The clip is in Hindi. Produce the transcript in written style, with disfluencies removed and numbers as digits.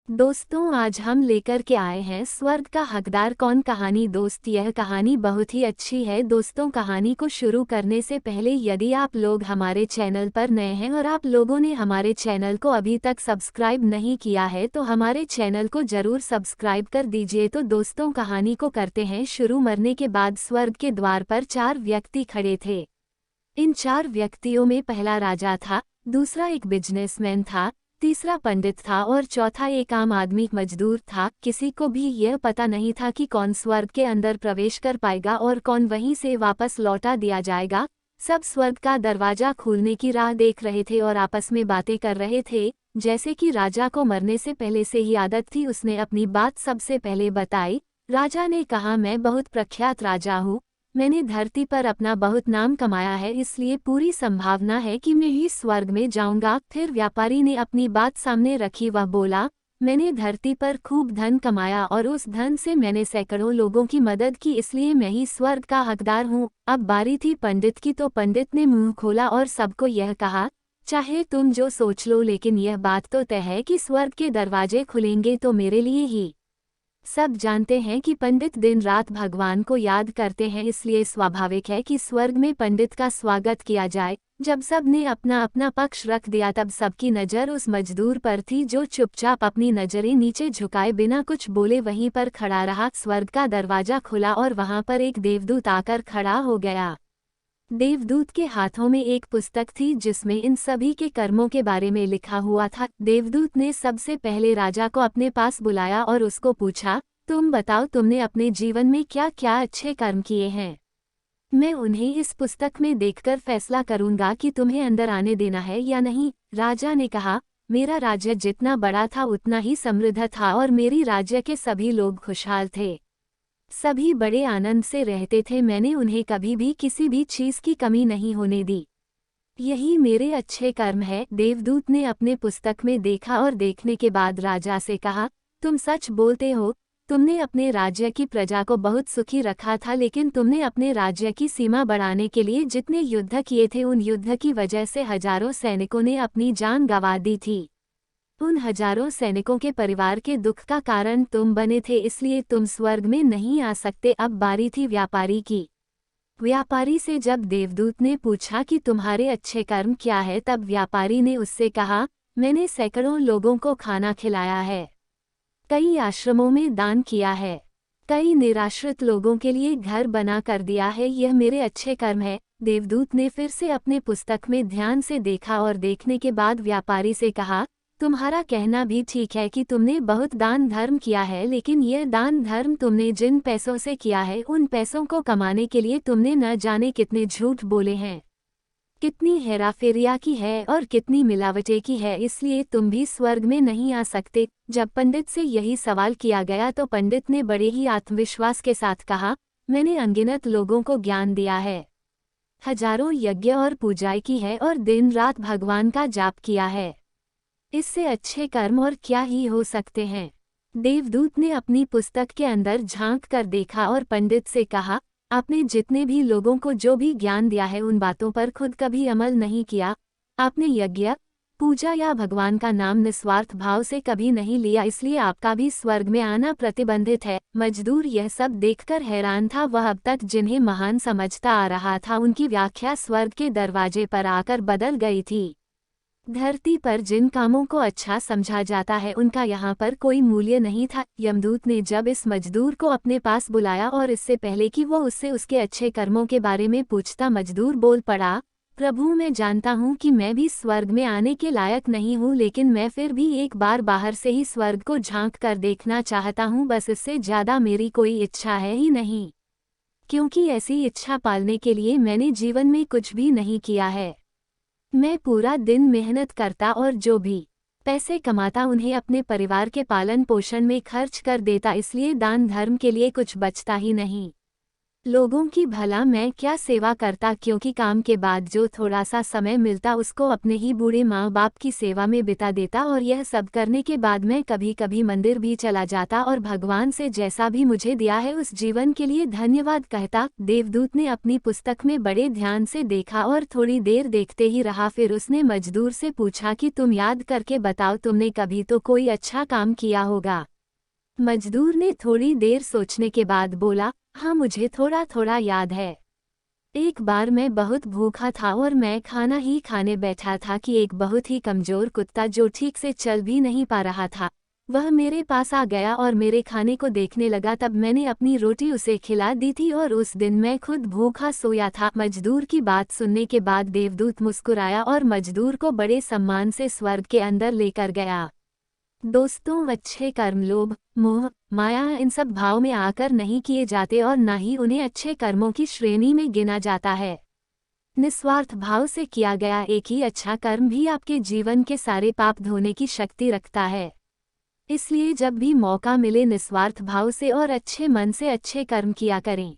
दोस्तों, आज हम लेकर के आए हैं स्वर्ग का हकदार कौन कहानी। दोस्त, यह कहानी बहुत ही अच्छी है। दोस्तों, कहानी को शुरू करने से पहले यदि आप लोग हमारे चैनल पर नए हैं और आप लोगों ने हमारे चैनल को अभी तक सब्सक्राइब नहीं किया है तो हमारे चैनल को जरूर सब्सक्राइब कर दीजिए। तो दोस्तों, कहानी को करते हैं शुरू। मरने के बाद स्वर्ग के द्वार पर 4 व्यक्ति खड़े थे। इन 4 व्यक्तियों में पहला राजा था, दूसरा एक बिजनेसमैन था, तीसरा पंडित था और चौथा एक आम आदमी मजदूर था। किसी को भी यह पता नहीं था कि कौन स्वर्ग के अंदर प्रवेश कर पाएगा और कौन वहीं से वापस लौटा दिया जाएगा। सब स्वर्ग का दरवाजा खोलने की राह देख रहे थे और आपस में बातें कर रहे थे। जैसे कि राजा को मरने से पहले से ही आदत थी, उसने अपनी बात सबसे पहले बताई। राजा ने कहा, मैं बहुत प्रख्यात राजा हूँ। मैंने धरती पर अपना बहुत नाम कमाया है, इसलिए पूरी संभावना है कि मैं ही स्वर्ग में जाऊंगा। फिर व्यापारी ने अपनी बात सामने रखी। वह बोला, मैंने धरती पर खूब धन कमाया और उस धन से मैंने सैकड़ों लोगों की मदद की, इसलिए मैं ही स्वर्ग का हकदार हूँ। अब बारी थी पंडित की, तो पंडित ने मुंह खोला और सबको यह कहा, चाहे तुम जो सोच लो, लेकिन यह बात तो तय है कि स्वर्ग के दरवाजे खुलेंगे तो मेरे लिए ही। सब जानते हैं कि पंडित दिन रात भगवान को याद करते हैं, इसलिए स्वाभाविक है कि स्वर्ग में पंडित का स्वागत किया जाए। जब सब ने अपना अपना पक्ष रख दिया तब सबकी नज़र उस मजदूर पर थी जो चुपचाप अपनी नज़रें नीचे झुकाए बिना कुछ बोले वहीं पर खड़ा रहा। स्वर्ग का दरवाजा खुला और वहां पर एक देवदूत आकर खड़ा हो गया। देवदूत के हाथों में एक पुस्तक थी जिसमें इन सभी के कर्मों के बारे में लिखा हुआ था। देवदूत ने सबसे पहले राजा को अपने पास बुलाया और उसको पूछा, तुम बताओ, तुमने अपने जीवन में क्या क्या अच्छे कर्म किए हैं। मैं उन्हें इस पुस्तक में देखकर फैसला करूंगा कि तुम्हें अंदर आने देना है या नहीं। राजा ने कहा, मेरा राज्य जितना बड़ा था उतना ही समृद्ध था और मेरी राज्य के सभी लोग खुशहाल थे। सभी बड़े आनंद से रहते थे। मैंने उन्हें कभी भी किसी भी चीज की कमी नहीं होने दी। यही मेरे अच्छे कर्म है। देवदूत ने अपने पुस्तक में देखा और देखने के बाद राजा से कहा, तुम सच बोलते हो। तुमने अपने राज्य की प्रजा को बहुत सुखी रखा था, लेकिन तुमने अपने राज्य की सीमा बढ़ाने के लिए जितने युद्ध किए थे उन युद्ध की वजह से हजारों सैनिकों ने अपनी जान गंवा दी थी। उन हजारों सैनिकों के परिवार के दुख का कारण तुम बने थे, इसलिए तुम स्वर्ग में नहीं आ सकते। अब बारी थी व्यापारी की। व्यापारी से जब देवदूत ने पूछा कि तुम्हारे अच्छे कर्म क्या है, तब व्यापारी ने उससे कहा, मैंने सैकड़ों लोगों को खाना खिलाया है, कई आश्रमों में दान किया है, कई निराश्रित लोगों के लिए घर बना कर दिया है। यह मेरे अच्छे कर्म है। देवदूत ने फिर से अपने पुस्तक में ध्यान से देखा और देखने के बाद व्यापारी से कहा, तुम्हारा कहना भी ठीक है कि तुमने बहुत दान धर्म किया है, लेकिन यह दान धर्म तुमने जिन पैसों से किया है उन पैसों को कमाने के लिए तुमने न जाने कितने झूठ बोले हैं, कितनी हेराफेरिया की है और कितनी मिलावटें की है, इसलिए तुम भी स्वर्ग में नहीं आ सकते। जब पंडित से यही सवाल किया गया तो पंडित ने बड़े ही आत्मविश्वास के साथ कहा, मैंने अनगिनत लोगों को ज्ञान दिया है, हजारों यज्ञ और पूजाएं की है और दिन रात भगवान का जाप किया है। इससे अच्छे कर्म और क्या ही हो सकते हैं। देवदूत ने अपनी पुस्तक के अंदर झांक कर देखा और पंडित से कहा, आपने जितने भी लोगों को जो भी ज्ञान दिया है उन बातों पर खुद कभी अमल नहीं किया। आपने यज्ञ, पूजा या भगवान का नाम निस्वार्थ भाव से कभी नहीं लिया, इसलिए आपका भी स्वर्ग में आना प्रतिबंधित है। मजदूर यह सब देखकर हैरान था। वह अब तक जिन्हें महान समझता आ रहा था उनकी व्याख्या स्वर्ग के दरवाजे पर आकर बदल गई थी। धरती पर जिन कामों को अच्छा समझा जाता है उनका यहाँ पर कोई मूल्य नहीं था। यमदूत ने जब इस मजदूर को अपने पास बुलाया और इससे पहले कि वो उससे उसके अच्छे कर्मों के बारे में पूछता, मजदूर बोल पड़ा, प्रभु, मैं जानता हूँ कि मैं भी स्वर्ग में आने के लायक नहीं हूँ, लेकिन मैं फिर भी एक बार बाहर से ही स्वर्ग को झांक कर देखना चाहता हूँ। बस इससे ज्यादा मेरी कोई इच्छा है ही नहीं, क्योंकि ऐसी इच्छा पालने के लिए मैंने जीवन में कुछ भी नहीं किया है। मैं पूरा दिन मेहनत करता और जो भी पैसे कमाता उन्हें अपने परिवार के पालन पोषण में खर्च कर देता, इसलिए दान धर्म के लिए कुछ बचता ही नहीं। लोगों की भला मैं क्या सेवा करता, क्योंकि काम के बाद जो थोड़ा सा समय मिलता उसको अपने ही बूढ़े माँ बाप की सेवा में बिता देता। और यह सब करने के बाद मैं कभी कभी मंदिर भी चला जाता और भगवान से जैसा भी मुझे दिया है उस जीवन के लिए धन्यवाद कहता। देवदूत ने अपनी पुस्तक में बड़े ध्यान से देखा और थोड़ी देर देखते ही रहा। फिर उसने मजदूर से पूछा कि तुम याद करके बताओ, तुमने कभी तो कोई अच्छा काम किया होगा। मजदूर ने थोड़ी देर सोचने के बाद बोला, हाँ मुझे थोड़ा थोड़ा याद है। एक बार मैं बहुत भूखा था और मैं खाना ही खाने बैठा था कि एक बहुत ही कमजोर कुत्ता जो ठीक से चल भी नहीं पा रहा था, वह मेरे पास आ गया और मेरे खाने को देखने लगा। तब मैंने अपनी रोटी उसे खिला दी थी और उस दिन मैं खुद भूखा सोया था। मजदूर की बात सुनने के बाद देवदूत मुस्कुराया और मजदूर को बड़े सम्मान से स्वर्ग के अंदर लेकर गया। दोस्तों, अच्छे कर्म लोभ, मोह, माया इन सब भाव में आकर नहीं किए जाते और न ही उन्हें अच्छे कर्मों की श्रेणी में गिना जाता है। निस्वार्थ भाव से किया गया एक ही अच्छा कर्म भी आपके जीवन के सारे पाप धोने की शक्ति रखता है। इसलिए जब भी मौका मिले निस्वार्थ भाव से और अच्छे मन से अच्छे कर्म किया करें।